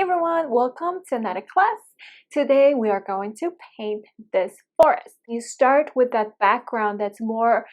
everyone, welcome to another class. Today we are going to paint this forest. You start with that background that's more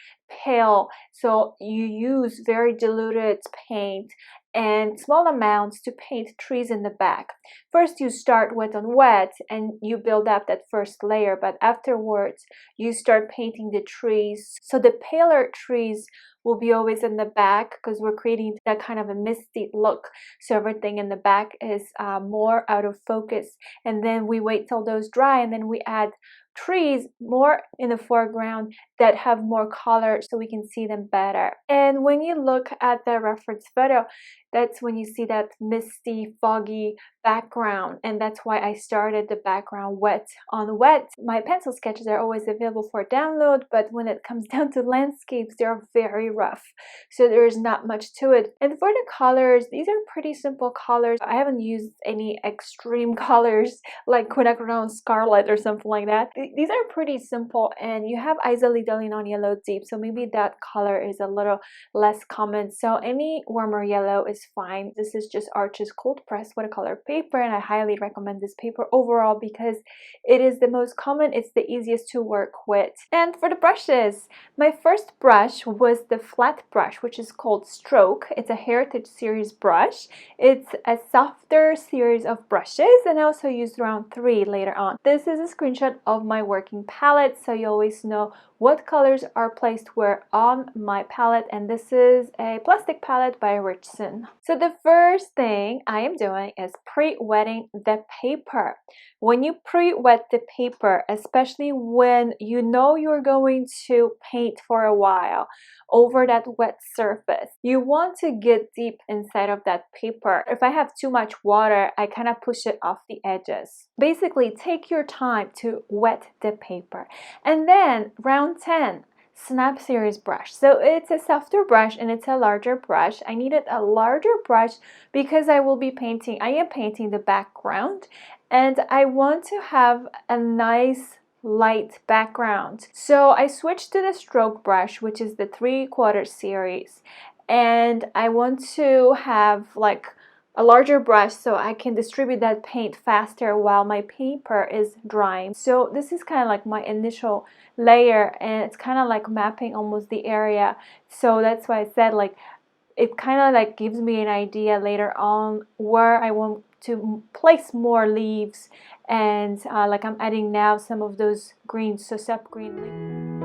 pale, so you use very diluted paint and small amounts to paint trees in the back. First you start wet on wet and you build up that first layer, but afterwards you start painting the trees. So the paler trees will be always in the back because we're creating that kind of a misty look, so everything in the back is more out of focus. And then we wait till those dry, and then we add trees more in the foreground that have more color so we can see them better. And when you look at the reference photo, that's when you see that misty, foggy background, and that's why I started the background wet on wet. My pencil sketches are always available for download, but when it comes down to landscapes, they're very rough, so there's not much to it. And for the colors, these are pretty simple colors. I haven't used any extreme colors like quinacridone scarlet or something like that. These are pretty simple, and you have isolidolene yellow deep, so maybe that color is a little less common, so any warmer yellow is fine. This is just Arches cold pressed watercolor paper, and I highly recommend this paper overall because it is the most common, it's the easiest to work with. And for the brushes, my first brush was the flat brush, which is called Stroke. It's a Heritage series brush. It's a softer series of brushes, and I also used around 3 later on. This is a screenshot of my working palette, so you always know what colors are placed where on my palette, and this is a plastic palette by Raczynska. So the first thing I am doing is pre-wetting the paper. When you pre-wet the paper, especially when you know you're going to paint for a while over that wet surface, you want to get deep inside of that paper. If I have too much water, I kind of push it off the edges. Basically, take your time to wet the paper. And then round 10, Snap Series brush. So it's a softer brush and it's a larger brush. I needed a larger brush because I am painting the background, and I want to have a nice light background. So I switched to the stroke brush, which is the 3/4 series, and I want to have like a larger brush so I can distribute that paint faster while my paper is drying. So this is kind of like my initial layer, and it's kind of like mapping almost the area. So that's why I said like it kind of like gives me an idea later on where I want to place more leaves, and like I'm adding now some of those greens, so sap green leaves.